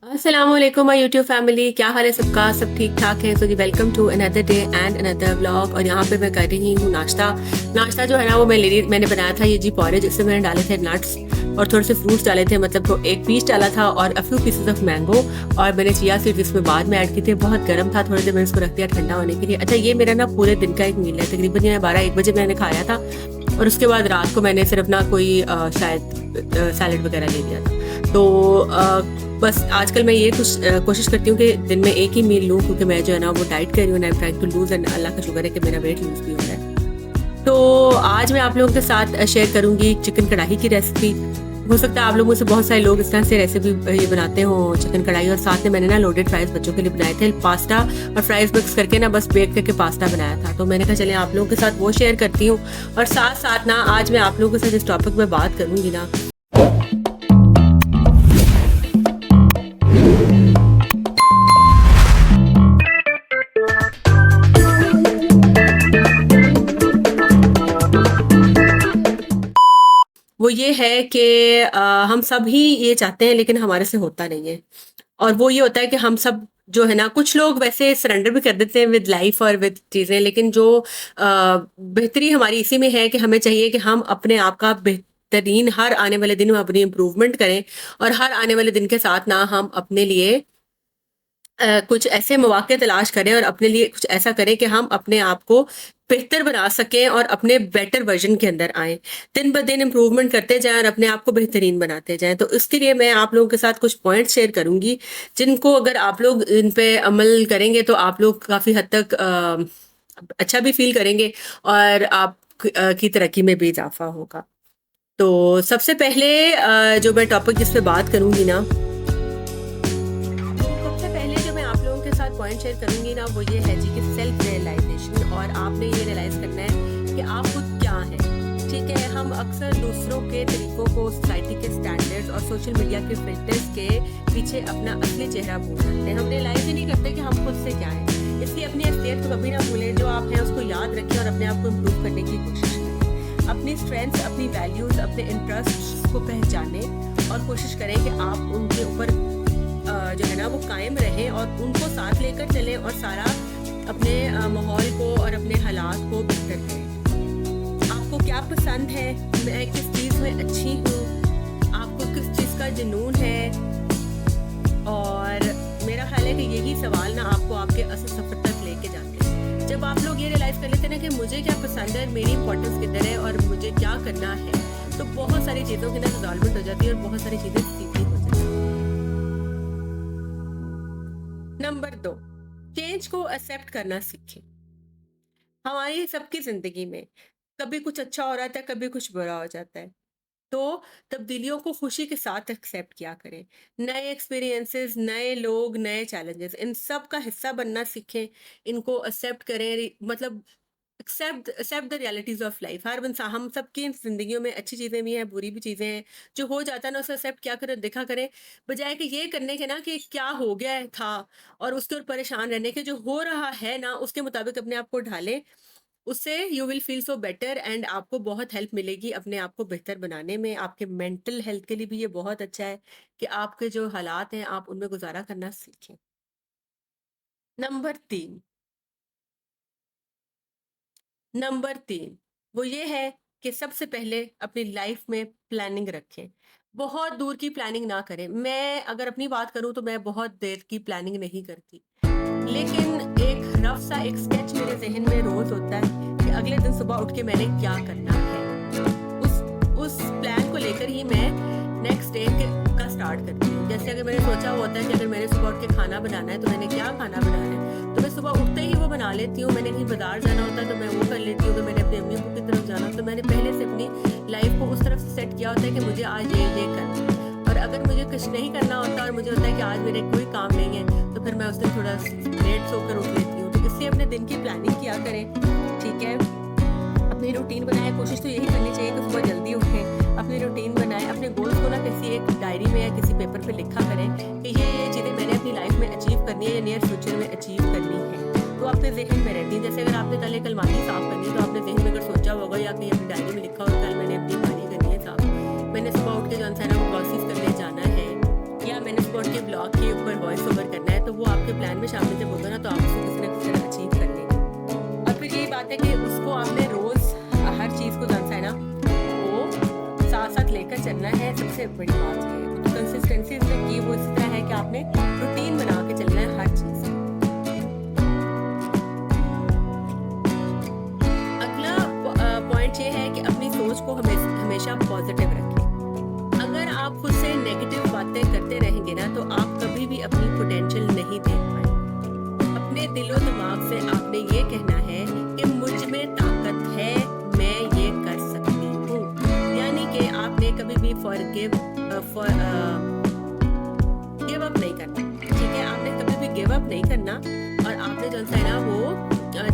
अस्सलामुअलैकुम my YouTube family, क्या हाल है सबका? सब ठीक ठाक है? तो जी welcome to another day and another vlog. और यहाँ पे मैं कर रही हूँ नाश्ता। नाश्ता जो है ना वो मैंने बनाया था ये जी पॉरेज। इसमें मैंने डाले थे नट्स और थोड़े से फ्रूट्स डाले थे, मतलब तो एक पीस डाला था और a few pieces of mango. और मैंने चिया सीड्स इसमें बाद में ऐड किए थे। बहुत गर्म था, थोड़ी देर मैंने इसको रख दिया ठंडा होने के लिए। अच्छा, ये मेरा ना पूरे दिन का एक मील है। तकरीबन ये 12-1 बजे मैंने खाया था और उसके बाद रात को मैंने सिर्फ ना कोई शायद सैलड वगैरह ले लिया था। तो बस आजकल मैं ये कुछ कोशिश करती हूँ कि दिन में एक ही मील लूँ, क्योंकि मैं जो है ना वो डाइट कर रही हूँ। I am trying to lose and अल्लाह का शुक्र है कि मेरा वेट लूज भी हो रहा है। तो आज मैं आप लोगों के साथ शेयर करूँगी चिकन कढ़ाई की रेसिपी। हो सकता है आप लोगों में से बहुत सारे लोग इस तरह से रेसिपी ये बनाते हो चिकन कढ़ाई। और साथ में मैंने ना लोडेड फ्राइज बच्चों के लिए बनाए थे, पास्ता और फ्राइज मिक्स करके ना बस बेक करके पास्ता बनाया था। तो मैंने कहा चले आप लोगों के साथ वो शेयर करती हूँ। और साथ साथ ना आज मैं आप लोगों के साथ इस टॉपिक में बात करूँगी ना, वो ये है कि हम सब ही ये चाहते हैं लेकिन हमारे से होता नहीं है। और वो ये होता है कि हम सब जो है ना, कुछ लोग वैसे सरेंडर भी कर देते हैं विद लाइफ और विद चीज़ें, लेकिन जो बेहतरी हमारी इसी में है कि हमें चाहिए कि हम अपने आप का बेहतरीन हर आने वाले दिन में अपनी इम्प्रूवमेंट करें। और हर आने वाले दिन के साथ ना हम अपने लिए कुछ ऐसे मौके तलाश करें और अपने लिए कुछ ऐसा करें कि हम अपने आप को बेहतर बना सकें और अपने बेटर वर्जन के अंदर आएँ। दिन ब दिन इम्प्रूवमेंट करते जाएँ और अपने आप को बेहतरीन बनाते जाएँ। तो इसके लिए मैं आप लोगों के साथ कुछ पॉइंट्स शेयर करूँगी, जिनको अगर आप लोग इन पे अमल करेंगे तो आप लोग काफ़ी हद तक अच्छा भी फ़ील करेंगे और आप की तरक्की में भी इज़ाफ़ा होगा। तो सबसे पहले जो मैं टॉपिक जिस पे बात करूँगी ना, सबसे पहले जो मैं आप लोगों के साथ पॉइंट शेयर करूंगी ना वो ये है जी कि सेल्फ रियलाइजेशन। और आपने ये रियलाइज करना है कि आप खुद क्या हैं। ठीक है, हम अक्सर दूसरों के तरीकों को, सोसाइटी के स्टैंडर्ड्स और सोशल मीडिया के फिल्टर्स के पीछे अपना असली चेहरा भूल जाते हैं। हम रियलाइज ही नहीं करते कि हम खुद से क्या हैं। इसलिए अपनी असलियत को कभी ना भूलें। जो आप हैं उसको याद रखें और अपने आप को इम्प्रूव करने की कोशिश करें। अपनी स्ट्रेंथ्स, अपनी वैल्यूज, अपने इंटरेस्ट को पहचानें और कोशिश करें कि आप उनके ऊपर जो है ना वो कायम रहें और उनको साथ लेकर चलें और सारा अपने माहौल को और अपने हालात को बेहतर करें। आपको क्या पसंद है, मैं किस चीज़ में अच्छी हूँ, आपको किस चीज़ का जुनून है। और मेरा ख्याल है कि यही सवाल ना आपको आपके असल सफ़र तक लेके जाते हैं। जब आप लोग ये रियलाइज़ कर लेते हैं ना कि मुझे क्या पसंद है, मेरी इंपॉर्टेंस किधर है और मुझे क्या करना है, तो बहुत सारी चीज़ों की ना रिजॉल्वमेंट हो जाती है और बहुत सारी चीज़ें सीधी हो जाती हैं। नंबर 2, चेंज को एक्सेप्ट करना सीखें। हमारी सबकी ज़िंदगी में कभी कुछ अच्छा हो रहा था, कभी कुछ बुरा हो जाता है। तो तब्दीलियों को खुशी के साथ एक्सेप्ट किया करें। नए एक्सपीरियंसेस, नए लोग, नए चैलेंजेस, इन सब का हिस्सा बनना सीखें। इनको एक्सेप्ट करें, मतलब accept accept the realities of life. हर इंसान, हम सबकी जिंदगियों में अच्छी चीज़ें भी हैं, बुरी भी चीज़ें हैं। जो हो जाता है ना उसे एक्सेप्ट क्या करें, देखा करें, बजाय कि ये करने के ना कि क्या हो गया है था और उसके ऊपर परेशान रहने के। जो हो रहा है ना उसके मुताबिक अपने आप को ढालें। उससे you will feel so better and आपको बहुत हेल्प मिलेगी अपने आप को बेहतर बनाने में। आपके मेंटल हेल्थ के लिए भी ये बहुत अच्छा है कि आपके जो हालात हैं आप उनमें गुजारा करना सीखें। नंबर 3, नंबर 3 वो ये है कि सबसे पहले अपनी लाइफ में प्लानिंग रखें। बहुत दूर की प्लानिंग ना करें। मैं अगर अपनी बात करूं तो मैं बहुत देर की प्लानिंग नहीं करती, लेकिन एक रफ सा एक स्केच मेरे जहन में रोज होता है कि अगले दिन सुबह उठ के मैंने क्या करना है। उस प्लान को लेकर ही मैं नेक्स्ट डे का स्टार्ट करती हूँ। जैसे अगर मैंने सोचा हुआ होता है कि अगर मैंने सुबह उठ के खाना बनाना है तो मैंने क्या खाना बनाना है, तो मैं सुबह उठते ही वो बना लेती हूँ। मैंने कहीं बाजार जाना होता है तो मैं वो कर लेती हूँ। अगर मैंने अपनी अम्मी अब्बू की तरफ जाना हो तो मैंने पहले से अपनी लाइफ को उस तरफ से सेट किया होता है कि मुझे आज ये करना है। और अगर मुझे कुछ नहीं करना होता और मुझे होता है कि आज मेरे कोई काम नहीं है, तो फिर मैं उस दिन थोड़ा लेट सोकर उठ लेती हूँ। तो इससे अपने दिन की प्लानिंग किया करें। ठीक है, अपनी रूटीन बनाए। कोशिश तो यही करनी चाहिए कि सुबह जल्दी उठें, अपनी रूटीन बनाएं। अपने गोल्स को ना किसी एक डायरी में या किसी पेपर पे लिखा करें कि ये चीज़ें मैंने अपनी लाइफ में अचीव करनी है या नियर फ्यूचर में अचीव करनी है। तो आपके जहन में रहती है। जैसे अगर आपने कल एक अलमारी साफ करनी है तो आपने जहन में अगर सोचा होगा या कहीं अपनी डायरी में लिखा होगा कल मैंने अपनी अलमारी करनी है साफ, मैंने सुबह उठ के जो है ना वो ग्रॉसरीज करने जाना है, या मैंने स्पॉट के ब्लॉग के ऊपर वॉइस ओवर करना है, तो वो आपके प्लान में शामिल जब होगा ना, तो आप उसको किसी ना किसी तरह अचीव कर लेंगे। और फिर यही बात है कि उसको आपने रोज़ हर चीज़ को जानना है ना, वो साथ-साथ लेकर चलना है, सबसे बड़ी बात ये है। तो कंसिस्टेंसी इसमें की वो इस तरह है कि आपने रूटीन बना के चलना है हर चीज़। अगला पॉइंट ये है कि अपनी सोच को हमेशा पॉजिटिव रखें। अगर आप खुद से नेगेटिव बातें करते रहेंगे ना, तो आप कभी भी अपनी पोटेंशियल नहीं देख पाएंगे। अपने दिलो दिमाग से आपने ये कहना है कि मुझ में ताकत है, मैं ये कर सकती हूँ। यानी कि आपने कभी भी गिव अप नहीं करना, ठीक है? आपने कभी भी गिव अप नहीं करना, और आपने जो है ना वो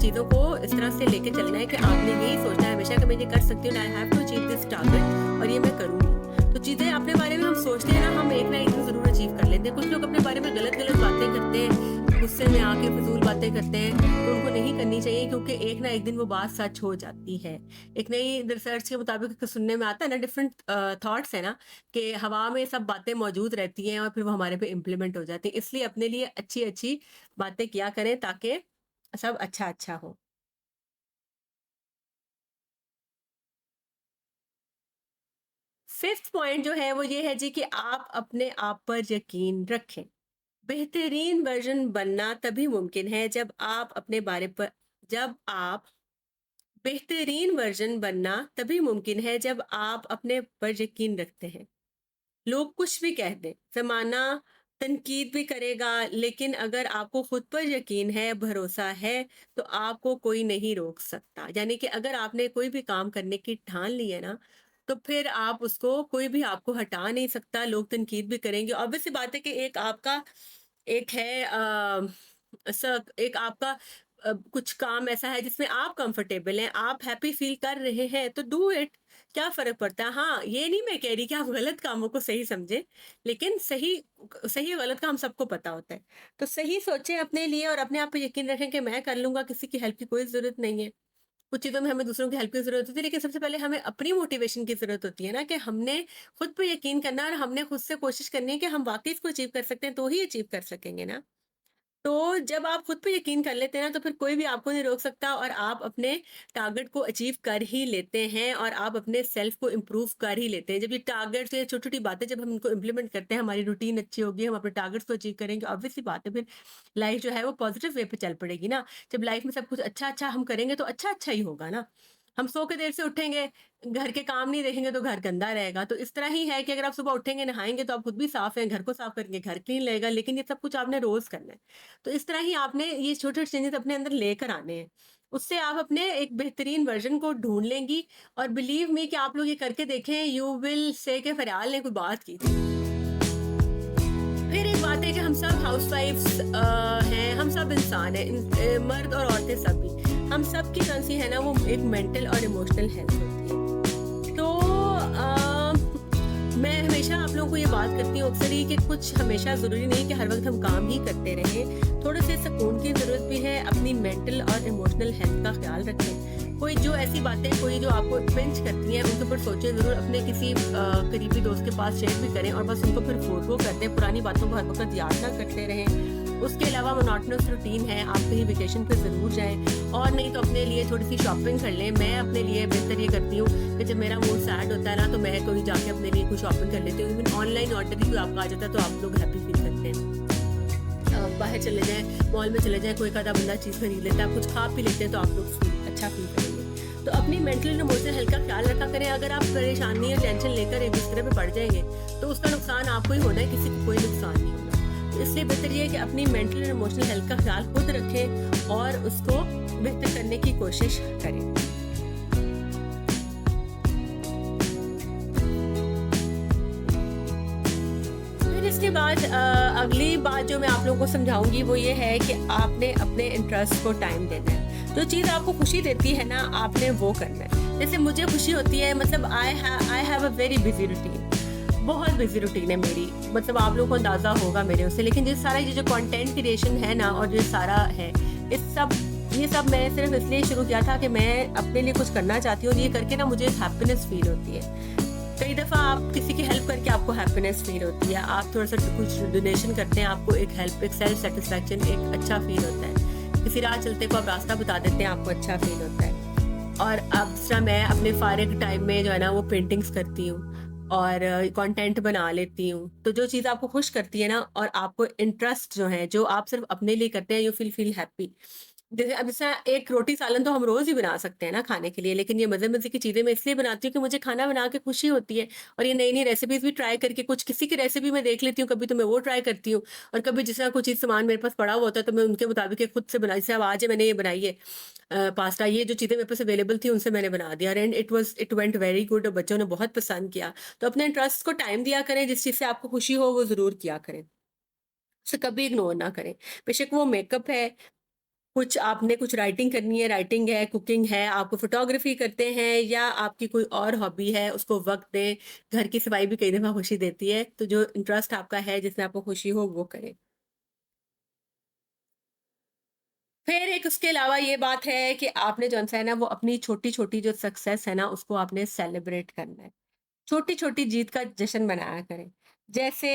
चीज़ों को इस तरह से लेके चलना है कि आपने यही सोचना है हमेशा कि मैं ये कर सकती हूँ, I have to achieve this target, और ये मैं करूँगी। तो चीज़ें अपने बारे में हम सोचते हैं ना, हम एक ना एक दिन ज़रूर अचीव कर लेते हैं। कुछ लोग अपने बारे में गलत बातें करते हैं, गुस्से में आके फिजूल बातें करते हैं, तो उनको नहीं करनी चाहिए, क्योंकि एक ना एक दिन वो बात सच हो जाती है। एक नई रिसर्च के मुताबिक सुनने में आता है ना, डिफरेंट थॉट्स है ना, कि हवा में सब बातें मौजूद रहती हैं और फिर वो हमारे पे इम्प्लीमेंट हो जाती है। इसलिए अपने लिए अच्छी अच्छी बातें किया करें ताकि सब अच्छा अच्छा हो। फिफ्थ पॉइंट जो है वो ये है जी कि आप अपने आप पर यकीन रखें। बेहतरीन वर्जन बनना तभी मुमकिन है जब आप बेहतरीन वर्जन बनना तभी मुमकिन है जब आप अपने पर यकीन रखते हैं। लोग कुछ भी कह दें, ज़माना तनकीद भी करेगा, लेकिन अगर आपको खुद पर यकीन है, भरोसा है, तो आपको कोई नहीं रोक सकता। यानी कि अगर आपने कोई भी काम करने की ठान ली है ना, तो फिर आप उसको कोई भी आपको हटा नहीं सकता। लोग तनकीद भी करेंगे, ऑब्वियस सी बात है कि एक है एक आपका कुछ काम ऐसा है जिसमें आप कंफर्टेबल हैं, आप हैप्पी फील कर रहे हैं, तो डू इट। क्या फ़र्क पड़ता है? हाँ, ये नहीं मैं कह रही कि आप गलत कामों को सही समझें, लेकिन सही सही गलत का हम सबको पता होता है। तो सही सोचें अपने लिए और अपने आप पे यकीन रखें कि मैं कर लूँगा, किसी की हेल्प की कोई ज़रूरत नहीं है। कुछ चीज़ों में हमें दूसरों की हेल्प की ज़रूरत होती है, लेकिन सबसे पहले हमें अपनी मोटिवेशन की ज़रूरत होती है ना, कि हमने खुद पे यकीन करना है और हमने खुद से कोशिश करनी है कि हम वाक़ई इसको अचीव कर सकते हैं, तो ही अचीव कर सकेंगे ना। तो जब आप खुद पे यकीन कर लेते हैं ना, तो फिर कोई भी आपको नहीं रोक सकता, और आप अपने टारगेट को अचीव कर ही लेते हैं, और आप अपने सेल्फ को इम्प्रूव कर ही लेते हैं। जब ये टारगेट्स, ये छोटी छोटी बातें जब हम इनको इम्प्लीमेंट करते हैं, हमारी रूटीन अच्छी होगी, हम अपने टारगेट्स को अचीव करेंगे, ऑब्वियस सी बात है फिर लाइफ जो है वो पॉजिटिव वे पे चल पड़ेगी ना। जब लाइफ में सब कुछ अच्छा अच्छा हम करेंगे, तो अच्छा अच्छा ही होगा ना। हम सो के देर से उठेंगे, घर के काम नहीं देखेंगे, तो घर गंदा रहेगा। तो इस तरह ही है कि अगर आप सुबह उठेंगे, नहाएंगे, तो आप खुद भी साफ हैं, घर को साफ करेंगे, घर क्लीन रहेगा। लेकिन ये सब कुछ आपने रोज करना है। तो इस तरह ही आपने ये छोटे-छोटे चेंजेस अपने अंदर लेकर आने हैं। उससे आप अपने एक बेहतरीन वर्ज़न को ढूँढ लेंगी, और बिलीव मी कि आप लोग ये करके देखें, यू विल से कि फ़रियाल ने कोई बात की थी। फिर एक बात है कि हम सब हाउसवाइफ्स हैं, हम सब इंसान हैं, मर्द और औरतें सभी। हम सब की कौन-सी है ना, वो एक मेंटल और इमोशनल हेल्थ होती है। तो मैं हमेशा आप लोगों को ये बात करती हूँ अक्सर ही, कि कुछ हमेशा ज़रूरी नहीं कि हर वक़्त हम काम ही करते रहें। थोड़े से सुकून की ज़रूरत भी है, अपनी मेंटल और इमोशनल हेल्थ का ख़्याल रखें। कोई जो ऐसी बातें, कोई जो आपको पिंच करती हैं, उनके ऊपर सोचें ज़रूर, अपने किसी करीबी दोस्त के पास शेयर भी करें, और बस उनको फिर फॉरगो कर दें, पुरानी बातों को हर वक़्त याद ना करते रहें। उसके अलावा मोनोटोनस रूटीन है, आप कहीं वेकेशन पे ज़रूर जाएँ, और नहीं तो अपने लिए थोड़ी-सी शॉपिंग कर लें। मैं अपने लिए बेहतर ये करती हूँ कि जब मेरा मूड सैड होता है ना, तो मैं कहीं जाके अपने लिए कुछ शॉपिंग कर लेती हूँ। इवन ऑनलाइन ऑर्डर भी आपका आ जाता है, तो आप लोग हैप्पी फील करते हैं। बाहर चले जाएँ, मॉल में चले जाएँ, कोई एक आधा बंदा चीज़ खरीद लेता है, कुछ खा पी लेते हैं, तो आप लोग अच्छा फील करेंगे। तो अपनी मेंटल एंड इमोशनल हेल्थ का ख्याल रखा करें। अगर आप परेशानी और टेंशन लेकर एक बिस्तर पे पड़ जाएँगे, तो उसका नुकसान आपको ही होना है, किसी को कोई नुकसान नहीं होना। तो इसलिए बेहतर ये है कि अपनी मेंटल एंड इमोशनल हेल्थ का ख्याल खुद रखें और उसको बेहतर करने की कोशिश करें। फिर इसके बाद अगली बात जो मैं आप लोगों को समझाऊंगी वो ये है कि आपने अपने इंटरेस्ट को टाइम देना है। जो चीज़ आपको खुशी देती है ना, आपने वो करना है। जैसे मुझे खुशी होती है, मतलब I have a very busy routine, बहुत बिजी रूटीन है मेरी, मतलब आप लोगों को अंदाज़ा होगा मेरे उससे। लेकिन ये जो कंटेंट क्रिएशन है ना, और जो सारा है, ये सब मैं सिर्फ इसलिए शुरू किया था कि मैं अपने लिए कुछ करना चाहती हूँ, और ये करके ना मुझे हैप्पीनेस फील होती है। कई दफ़ा आप किसी की हेल्प करके आपको हैप्पीनेस फ़ील होती है। आप थोड़ा-सा कुछ डोनेशन करते हैं, आपको एक हेल्प, एक सेल्फ सैटिस्फैक्शन, एक अच्छा फ़ील होता है। किसी राह चलते को आप रास्ता बता देते हैं, आपको अच्छा फ़ील होता है। और अब दूसरा, मैं अपने फ़ारिग टाइम में जो है ना वो पेंटिंग्स करती हूँ और कंटेंट बना लेती हूँ। तो जो चीज़ आपको खुश करती है ना और आपको इंटरेस्ट जो है, जो आप सिर्फ़ अपने लिए करते हैं, यू फील हैप्पी। जैसे अब जैसे एक रोटी सालन तो हम रोज़ ही बना सकते हैं ना खाने के लिए, लेकिन ये मज़े-मज़े की चीज़ें मैं इसलिए बनाती हूँ कि मुझे खाना बना के खुशी होती है और ये नई-नई रेसिपीज़ भी ट्राई करके कुछ किसी की रेसिपी मैं देख लेती हूँ, कभी तो मैं वो ट्राई करती हूँ और कभी जिस तरह कुछ चीज़ सामान मेरे पास पड़ा हुआ होता है तो मैं उनके मुताबिक एक खुद से बना, जैसे अब आज मैंने ये बनाई है पास्ता, ये जो चीज़ें मेरे पास अवेलेबल थी उनसे मैंने बना दिया and it went very good और बच्चों ने बहुत पसंद किया। तो अपने इंटरेस्ट को टाइम दिया करें, जिस चीज़ से आपको खुशी हो वो ज़रूर किया करें। उसे कभी इग्नोर ना करें। बेशक वो मेकअप है, कुछ राइटिंग करनी है, राइटिंग है, कुकिंग है, आपको फ़ोटोग्राफ़ी करते हैं या आपकी कोई और हॉबी है, उसको वक़्त दें। घर की सफाई भी कई दफ़ा खुशी देती है, तो जो इंटरेस्ट आपका है, जिसमें आपको खुशी हो, वो करें। फिर एक उसके अलावा ये बात है कि आपने जो-सा है ना, वो अपनी छोटी-छोटी जो सक्सेस है ना, उसको आपने सेलिब्रेट करना है। छोटी-छोटी जीत का जश्न मनाया करें। जैसे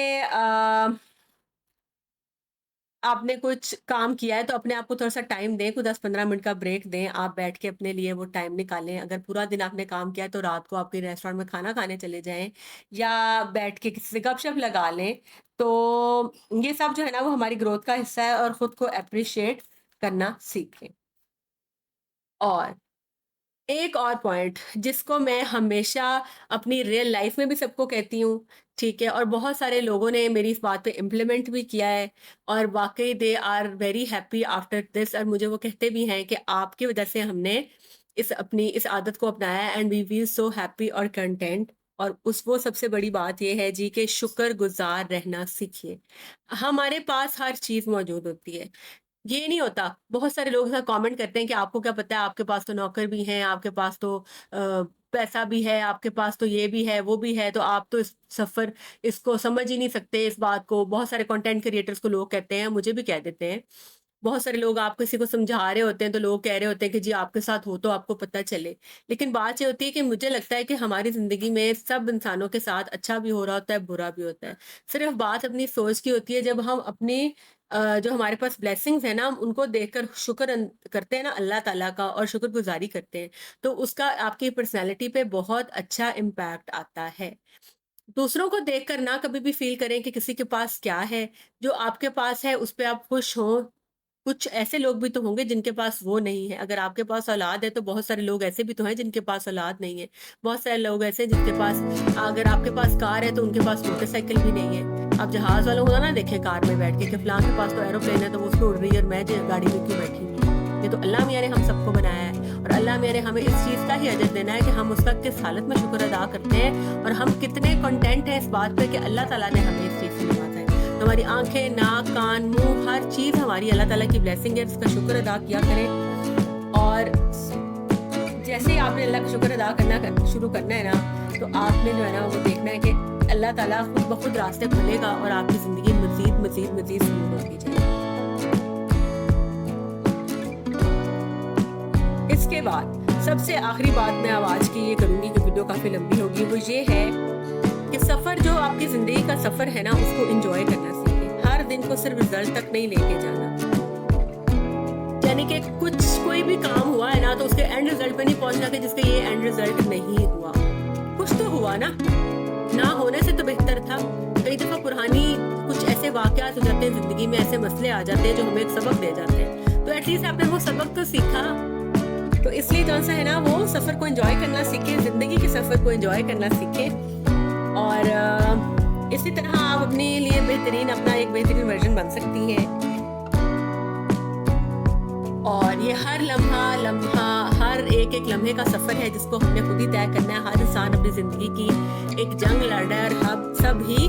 आपने कुछ काम किया है तो अपने आप को थोड़ा-सा टाइम दें, कोई 10-15 मिनट का ब्रेक दें। आप बैठ के अपने लिए वो टाइम निकालें। अगर पूरा दिन आपने काम किया है तो रात को आप कहीं रेस्टोरेंट में खाना खाने चले जाएँ या बैठ के किसी से गपशप लगा लें। तो ये सब जो है ना वो हमारी ग्रोथ का हिस्सा है और खुद को एप्रिशिएट करना सीखें। और एक और पॉइंट जिसको मैं हमेशा अपनी रियल लाइफ में भी सबको कहती हूँ, ठीक है? और बहुत सारे लोगों ने मेरी इस बात पे इम्प्लीमेंट भी किया है और वाक़ई they are very happy after this, और मुझे वो कहते भी हैं कि आपकी वज़ह से हमने इस आदत को अपनाया है and we feel so happy और कंटेंट। और उस वो सबसे बड़ी बात ये है जी कि शुक्रगुज़ार रहना सीखिए। हमारे पास हर चीज़ मौजूद होती है। ये नहीं होता। बहुत सारे लोग ऐसा कमेंट करते हैं कि आपको क्या पता है, आपके पास तो नौकर भी हैं, आपके पास तो पैसा भी है, आपके पास तो ये भी है, वो भी है, तो आप तो इसको समझ ही नहीं सकते इस बात को। बहुत सारे कंटेंट क्रिएटर्स को लोग कहते हैं, मुझे भी कह देते हैं। बहुत सारे लोग, आप किसी को समझा रहे होते हैं तो लोग कह रहे होते हैं कि जी आपके साथ हो तो आपको पता चले। लेकिन बात ये होती है कि मुझे लगता है कि हमारी ज़िंदगी में सब इंसानों के साथ अच्छा भी हो रहा होता है, बुरा भी होता है। सिर्फ़ बात अपनी सोच की होती है, जब हम अपनी जो हमारे पास ब्लेसिंग्स है ना, हम उनको देखकर करते हैं ना अल्लाह ताला का और शुक्रगुज़ारी करते हैं, तो उसका आपकी पर्सनैलिटी पे बहुत अच्छा इम्पैक्ट आता है। दूसरों को देखकर ना कभी भी फ़ील करें कि किसी के पास क्या है, जो आपके पास है उस पे आप खुश हों। कुछ ऐसे लोग भी तो होंगे जिनके पास वो नहीं है। अगर आपके पास औलाद है तो बहुत सारे लोग ऐसे भी तो हैं जिनके पास औलाद नहीं है। बहुत सारे लोग ऐसे हैं जिनके पास, अगर आपके पास कार है तो उनके पास मोटरसाइकिल भी नहीं है। आप जहाज़ वालों को ना देखें कार में बैठ के कि फलाँ के पास तो एरोप्लेन है तो वो उसपे उड़ रही है और मैं ज गाड़ी में क्यों बैठी हुई हूँ। ये तो अल्लाह मियाँ ने हम सबको बनाया है और अल्लाह मियाँ ने हमें इस चीज़ का ही अजर देना है कि हम उसका किस हालत में शुक्र अदा करते हैं और हम कितने कंटेंट हैं इस बात पे कि अल्लाह ताला ने हमें इस चीज़ से नवाज़ा है। हमारी आँखें, नाक, कान, मुँह, हर चीज़ हमारी अल्लाह ताला की ब्लेसिंग है, इसका शुक्र अदा किया करें। और जैसे ही आपने अल्लाह का शुक्र अदा शुरू करना है ना, तो आपने जो है ना वो देखना है कि अल्लाह ताला खुद ब खुद रास्ते खोलेगा और आपकी ज़िंदगी मज़ीद, मज़ीद, मज़ीद स्मूथ होती जाएगी। इसके बाद सबसे आखिरी बात मैं अब आज की ये करूँगी कि वीडियो काफ़ी लंबी होगी, वो ये है कि सफ़र, जो आपकी ज़िंदगी का सफ़र है ना, उसको एन्जॉय करना सीखें। हर दिन को सिर्फ रिज़ल्ट तक नहीं लेके जाना। यानी कि कोई भी काम हुआ है ना, तो उसके एंड रिज़ल्ट पे नहीं पहुँचना कि जिसका ये एंड रिज़ल्ट नहीं हुआ। कुछ तो हुआ ना होने से तो बेहतर था। कई दफ़ा पुरानी कुछ ऐसे वाक़यात हो जाते हैं ज़िंदगी में, ऐसे मसले आ जाते हैं जो हमें एक सबक दे जाते हैं। तो एटलीस्ट आपने वो सबक तो सीखा। तो इसलिए जो-सा है ना, वो सफ़र को एन्जॉय करना सीखें, ज़िंदगी के सफ़र को एन्जॉय करना सीखें। और इसी तरह आप अपने लिए अपना एक बेहतरीन वर्ज़न बन सकती हैं। और ये हर लम्हा, हर एक लम्हे का सफ़र है जिसको हमने खुद ही तय करना है। हर इंसान अपनी ज़िंदगी की एक जंग लड़ रहा है और हम सब ही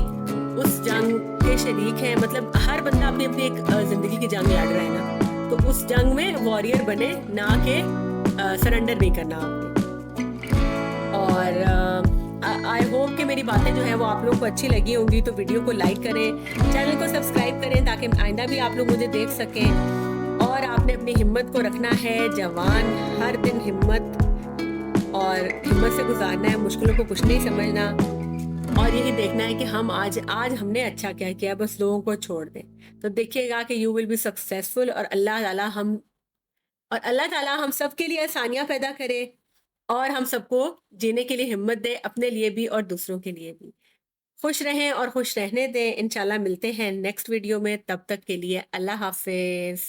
उस जंग के शरीक हैं। मतलब हर बंदा अपनी एक ज़िंदगी की जंग लड़ रहा है ना, तो उस जंग में वॉरियर बने, ना कि सरेंडर नहीं करना आपने। और आई होप कि मेरी बातें जो है वो आप लोगों को अच्छी लगी होंगी, तो वीडियो को लाइक करें, चैनल को सब्सक्राइब करें ताकि आइंदा भी आप लोग मुझे देख सकें। और आपने अपनी हिम्मत को रखना है जवान, हर दिन हिम्मत। और हिम्मत से गुज़ारना है, मुश्किलों को कुछ नहीं समझना और यही देखना है कि हम आज आज हमने अच्छा क्या किया, बस लोगों को छोड़ दें। तो देखिएगा कि यू विल बी सक्सेसफुल और अल्लाह ताला हम सबके लिए आसानियाँ पैदा करे और हम सबको जीने के लिए हिम्मत दे, अपने लिए भी और दूसरों के लिए भी। खुश रहें और खुश रहने दें। इंशाल्लाह मिलते हैं नेक्स्ट वीडियो में, तब तक के लिए अल्लाह हाफ़िज़।